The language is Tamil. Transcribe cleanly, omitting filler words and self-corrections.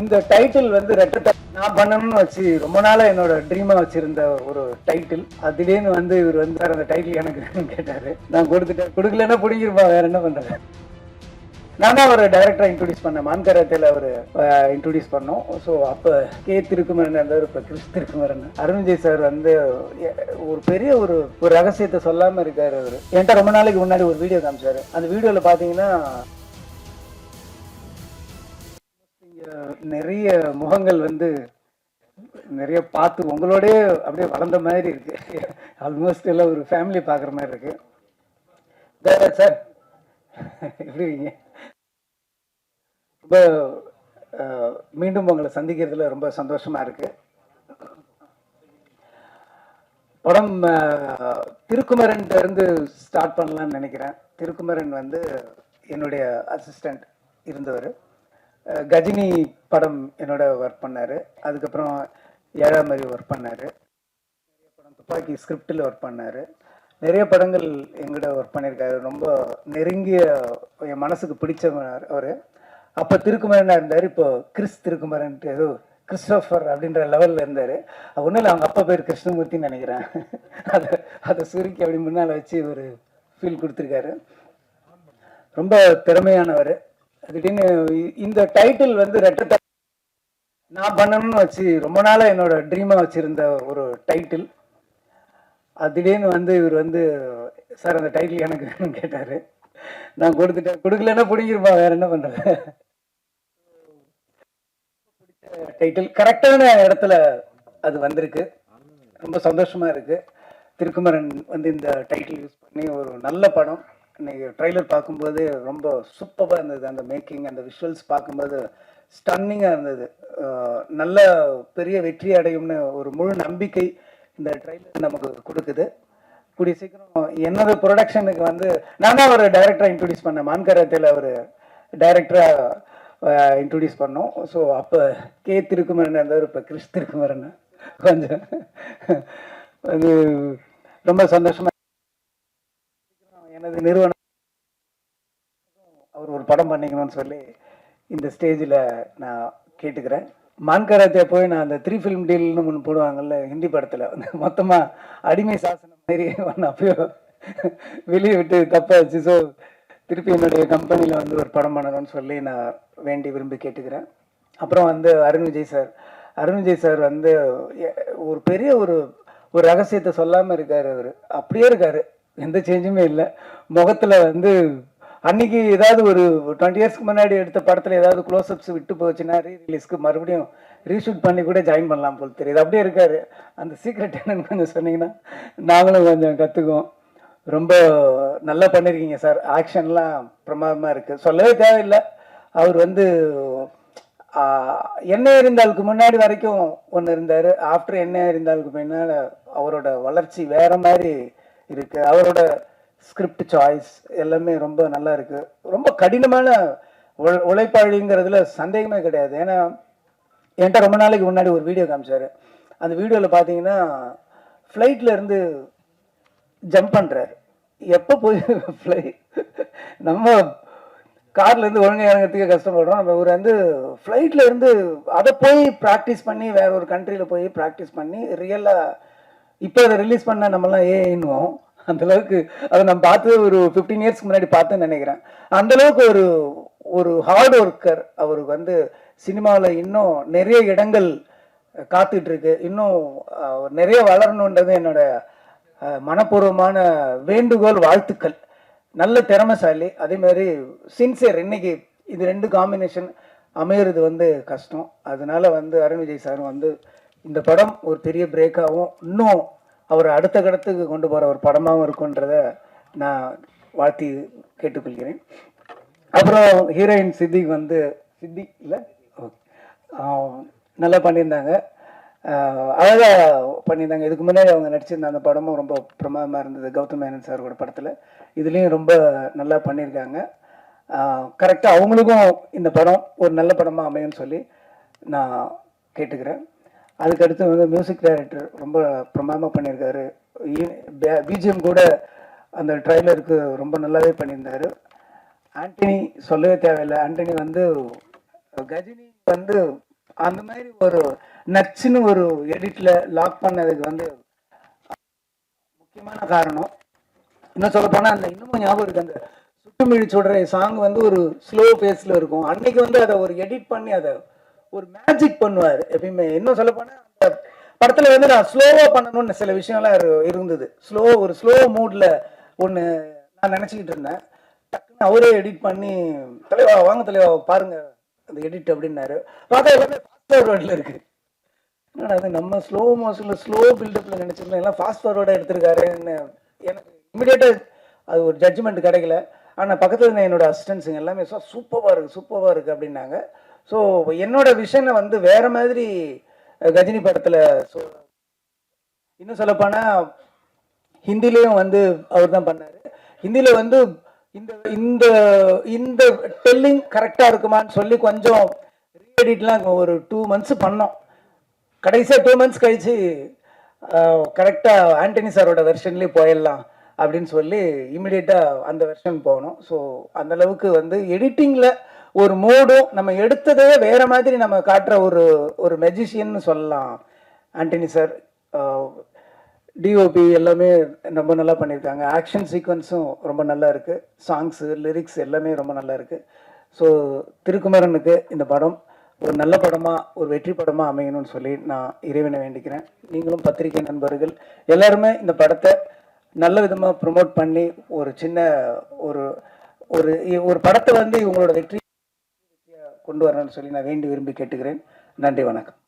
இந்த டைட்டில் வந்து நான் பண்ணணும்னு வச்சு ரொம்ப நாளா என்னோட ட்ரீமா வச்சிருந்த ஒரு டைட்டில். அதுலேருந்து வந்து இவர் வந்து சார் அந்த டைட்டில் எனக்கு கேட்டாரு. நான் கொடுத்துட்டேன். கொடுக்கலன்னா பிடிங்கிருப்பா, வேற என்ன பண்றது. நான் தான் ஒரு டைரக்டரா இன்ட்ரோடியூஸ் பண்ணேன். மான்கராத்தில் அவர் இன்ட்ரோடியூஸ் பண்ணோம். ஸோ அப்போ கே திருக்குமரன் இருந்தார், இப்போ கிறிஸ் திருக்குமரன். அருண்ஜெய் சார் வந்து ஒரு பெரிய ஒரு ரகசியத்தை சொல்லாமல் இருக்காரு. அவர் என்கிட்ட ரொம்ப நாளைக்கு முன்னாடி ஒரு வீடியோ காமிச்சாரு. அந்த வீடியோவில் பார்த்தீங்கன்னா நிறைய முகங்கள் வந்து நிறைய பார்த்து உங்களோடய அப்படியே வளர்ந்த மாதிரி இருக்கு. ஆல்மோஸ்ட் எல்லாம் ஒரு ஃபேமிலி பார்க்குற மாதிரி இருக்கு. சார் எப்படி இருக்கீங்க? ரொம்ப மீண்டும் உங்களை சந்திக்கிறதுல ரொம்ப சந்தோஷமா இருக்கு. படம் திருக்குமரன் இருந்து ஸ்டார்ட் பண்ணலாம்னு நினைக்கிறேன். திருக்குமரன் வந்து என்னுடைய அசிஸ்டண்ட் இருந்தவர். கஜினி படம் என்னோட ஒர்க் பண்ணார். அதுக்கப்புறம் ஏழாமரி ஒர்க் பண்ணார். நிறைய படம் துப்பாக்கி ஸ்கிரிப்டில் ஒர்க் பண்ணார். நிறைய படங்கள் எங்கிட்ட ஒர்க் பண்ணியிருக்காரு. ரொம்ப நெருங்கிய என் மனசுக்கு பிடிச்சவர் அவர். அப்போ திருக்குமரனாக இருந்தார். இப்போ கிறிஸ் திருக்குமரன்ட்டு ஏதோ கிறிஸ்டோஃபர் அப்படின்ற லெவலில் இருந்தார். ஒன்றும் இல்லை, அவங்க அப்பா பேர் கிருஷ்ணமூர்த்தின்னு நினைக்கிறேன். அதை சுருக்கி அப்படி முன்னால் வச்சு ஒரு ஃபீல் கொடுத்துருக்காரு. ரொம்ப திறமையானவர். திடீர்னு இந்த டைட்டில் வந்து நான் பண்ணணும்னு வச்சு ரொம்ப நாளாக என்னோட ட்ரீமா வச்சிருந்த ஒரு டைட்டில். அது திடீர்னு வந்து இவர் வந்து சார் அந்த டைட்டில் எனக்கு கேட்டார். நான் கொடுத்துட்டேன். கொடுக்கலன்னா பிடிங்கிருப்பா, வேற என்ன பண்றது. பிடிச்ச டைட்டில் கரெக்டான இடத்துல அது வந்திருக்கு. ரொம்ப சந்தோஷமா இருக்கு. திருக்குமரன் வந்து இந்த டைட்டில் யூஸ் பண்ணி ஒரு நல்ல படம். இன்னைக்கு ட்ரெய்லர் பார்க்கும்போது ரொம்ப சூப்பராக இருந்தது. அந்த மேக்கிங், அந்த விஷுவல்ஸ் பார்க்கும்போது ஸ்டன்னிங்காக இருந்தது. நல்ல பெரிய வெற்றி அடையும்னு ஒரு முழு நம்பிக்கை இந்த ட்ரெய்லர் நமக்கு கொடுக்குது. கூடிய சீக்கிரம் என்னோட ப்ரொடக்ஷனுக்கு வந்து நான் தான் ஒரு டைரக்டராக இன்ட்ரோடியூஸ் பண்ணேன். மான்கராத்தில் ஒரு டைரக்டராக இன்ட்ரோடியூஸ் பண்ணோம். ஸோ அப்போ கே திருக்குமரன் இருந்தார், இப்போ கிறிஸ் திருக்குமரன். கொஞ்சம் அது ரொம்ப சந்தோஷமாக. எனது நிறுவனம் அவர் ஒரு படம் பண்ணிக்கணும்னு சொல்லி இந்த ஸ்டேஜில் நான் கேட்டுக்கிறேன். மான்கராத்தே போய் நான் அந்த 3 ஃபிலிம் டீல்னு ஒன்று போடுவாங்கல்ல ஹிந்தி படத்தில், வந்து மொத்தமாக அடிமை சாசனம் மாரி ஒன்று அப்பயோ வெளியே விட்டு தப்பாச்சு. ஸோ திருப்பி என்னுடைய கம்பெனியில் வந்து ஒரு படம் பண்ணணும்னு சொல்லி நான் வேண்டி விரும்பி கேட்டுக்கிறேன். அப்புறம் வந்து அருண் விஜய் சார் வந்து ஒரு பெரிய ஒரு ரகசியத்தை சொல்லாமல் இருக்கார். அவர் அப்படியே இருக்கார், எந்த சேஞ்சுமே இல்லை முகத்தில். வந்து அன்னைக்கு ஏதாவது ஒரு 20 இயர்ஸ்க்கு முன்னாடி எடுத்த படத்தில் ஏதாவது க்ளோஸ்அப்ஸ் விட்டு போச்சுன்னா ரீரிலீஸ்க்கு மறுபடியும் ரீஷூட் பண்ணி கூட ஜாயின் பண்ணலாம் போல் தெரியுது. அப்படியே இருக்காரு. அந்த சீக்ரெட் என்னன்னு கொஞ்சம் சொன்னீங்கன்னா நாங்களும் கொஞ்சம் கற்றுக்குவோம். ரொம்ப நல்லா பண்ணியிருக்கீங்க சார். ஆக்ஷன்லாம் பிரமாதமாக இருக்குது, சொல்லவே தேவையில்லை. அவர் வந்து என்ன இருந்தாலுக்கு முன்னாடி வரைக்கும் ஒன்று இருந்தார். ஆஃப்டர் என்ன இருந்தாலுக்கு பின்னால் அவரோட வளர்ச்சி வேற மாதிரி இருக்குது. அவரோட ஸ்கிரிப்ட் சாய்ஸ் எல்லாமே ரொம்ப நல்லா இருக்குது. ரொம்ப கடினமான உழைப்பாளிங்கிறதுல சந்தேகமே கிடையாது. ஏன்னா என்கிட்ட ரொம்ப நாளைக்கு முன்னாடி ஒரு வீடியோ காமிச்சார். அந்த வீடியோவில் பார்த்தீங்கன்னா ஃப்ளைட்டில் இருந்து ஜம்ப் பண்ணுறாரு. எப்போ போய் நம்ம கார்லேருந்து ஒழுங்காக இறங்கிறதுக்கே கஷ்டப்படுறோம். நம்ம ஒரு வந்து ஃப்ளைட்டில் இருந்து அதை போய் ப்ராக்டிஸ் பண்ணி வேற ஒரு கண்ட்ரியில் போய் ப்ராக்டிஸ் பண்ணி ரியலாக இப்போ அதை ரிலீஸ் பண்ண நம்மலாம் ஏன்னுவோம். அந்தளவுக்கு அதை நம்ம பார்த்து ஒரு 15 இயர்ஸ்க்கு முன்னாடி பார்த்தேன்னு நினைக்கிறேன். அந்தளவுக்கு ஒரு ஹார்ட் ஒர்க்கர். அவருக்கு வந்து சினிமாவில் இன்னும் நிறைய இடங்கள் காத்துட்ருக்கு. இன்னும் நிறைய வளரணுன்றது என்னோட மனப்பூர்வமான வேண்டுகோள், வாழ்த்துக்கள். நல்ல திறமைசாலி, அதே மாதிரி சின்சியர். இன்னைக்கு இது 2 காம்பினேஷன் அமையிறது வந்து கஷ்டம். அதனால வந்து அருண் விஜய் சார் வந்து இந்த படம் ஒரு பெரிய பிரேக்காகவும் இன்னும் அவர் அடுத்த கடத்துக்கு கொண்டு போகிற ஒரு படமாகவும் இருக்குன்றத நான் வாழ்த்தி கேட்டுக்கொள்கிறேன். அப்புறம் ஹீரோயின் சித்தி இல்லை நல்லா பண்ணியிருந்தாங்க, அழகாக பண்ணியிருந்தாங்க. இதுக்கு முன்னாடி அவங்க நடிச்சிருந்த அந்த படமும் ரொம்ப பிரமாதமாக இருந்தது, கௌதம் மேனன் சாரோட படத்தில். இதுலேயும் ரொம்ப நல்லா பண்ணியிருக்காங்க. கரெக்டாக அவங்களுக்கும் இந்த படம் ஒரு நல்ல படமாக அமையும்னு சொல்லி நான் கேட்டுக்கிறேன். அதுக்கடுத்து வந்து மியூசிக் டைரக்டர் ரொம்ப பிரமாதமாக பண்ணியிருக்காரு. பிஜிஎம் கூட அந்த ட்ரைலருக்கு ரொம்ப நல்லாவே பண்ணியிருந்தார். ஆண்டனி சொல்லவே தேவையில்லை. ஆண்டனி வந்து கஜினி வந்து அந்த மாதிரி ஒரு நச்சுன்னு ஒரு எடிட்ல லாக் பண்ணதுக்கு வந்து முக்கியமான காரணம். இன்னும் சொல்ல போனா அந்த இன்னமும் ஞாபகம் இருக்கு, அந்த சுட்டுமிழி சொல்ற சாங் வந்து ஒரு ஸ்லோ பேஸ்ல இருக்கும். அன்னைக்கு வந்து அதை ஒரு எடிட் பண்ணி அதை ஒரு மேஜிக் பண்ணுவார் எப்பயுமே. இன்னும் சொல்ல போனா அந்த படத்துல வந்து நான் ஸ்லோவா பண்ணணும்னு சில விஷயம்லாம் இருந்தது. ஒரு ஸ்லோ மூட்ல ஒன்று நான் நினச்சிக்கிட்டு இருந்தேன். டக்குன்னு அவரே எடிட் பண்ணி, தலைவா வாங்க தலைவா பாருங்க அந்த எடிட் அப்படின்னாரு. பார்த்தா எல்லாமே ஃபாஸ்ட் ஃபார்வர்டில் இருக்கு. அது நம்ம ஸ்லோ மோஷனில் ஸ்லோ பில்டப்பில் நினச்சிருந்தோம், எல்லாம் ஃபாஸ்ட் ஃபார்வர்டாக எடுத்திருக்காருன்னு எனக்கு இமிடியேட்டாக அது ஒரு ஜட்ஜ்மெண்ட் கிடைக்கல. ஆனால் பக்கத்தில் இருந்த என்னோட அசிஸ்டன்ஸுங்க எல்லாமே சூப்பராக இருக்குது அப்படின்னாங்க. ஸோ என்னோட விஷனை வந்து வேற மாதிரி கஜினி படத்தில் இன்னும் சொல்லப்போனால் ஹிந்திலையும் வந்து அவர் தான் பண்ணார். ஹிந்தியில் வந்து இந்த இந்த இந்த டெல்லிங் கரெக்டாக இருக்குமான்னு சொல்லி கொஞ்சம் ரீஎடிட்லாம் ஒரு 2 months பண்ணோம். கடைசியாக 2 months கழிச்சு கரெக்டாக ஆண்டனி சாரோட வெர்ஷன்லேயே போயிடலாம் அப்படின்னு சொல்லி இமிடியேட்டாக அந்த வெர்ஷன் போனோம். ஸோ அந்த அளவுக்கு வந்து எடிட்டிங்கில் ஒரு மூடும் நம்ம எடுத்ததே வேற மாதிரி நம்ம காட்டுற ஒரு மெஜிஷியன்னு சொல்லலாம் ஆண்டனி சார். டிஓபி எல்லாமே ரொம்ப நல்லா பண்ணியிருக்காங்க. ஆக்ஷன் சீக்வன்ஸும் ரொம்ப நல்லா இருக்குது. சாங்ஸு லிரிக்ஸ் எல்லாமே ரொம்ப நல்லா இருக்குது. ஸோ திருக்குமரனுக்கு இந்த படம் ஒரு நல்ல படமாக ஒரு வெற்றி படமாக அமையணும்னு சொல்லி நான் இறைவனை வேண்டிக்கிறேன். நீங்களும் பத்திரிகை நண்பர்கள் எல்லாருமே இந்த படத்தை நல்ல விதமாக ப்ரொமோட் பண்ணி ஒரு சின்ன ஒரு ஒரு ஒரு படத்தை வந்து இவங்களோட வெற்றி கொண்டு வரணும்னு சொல்லி நான் விரும்பி கேட்டுக்கிறேன். நன்றி, வணக்கம்.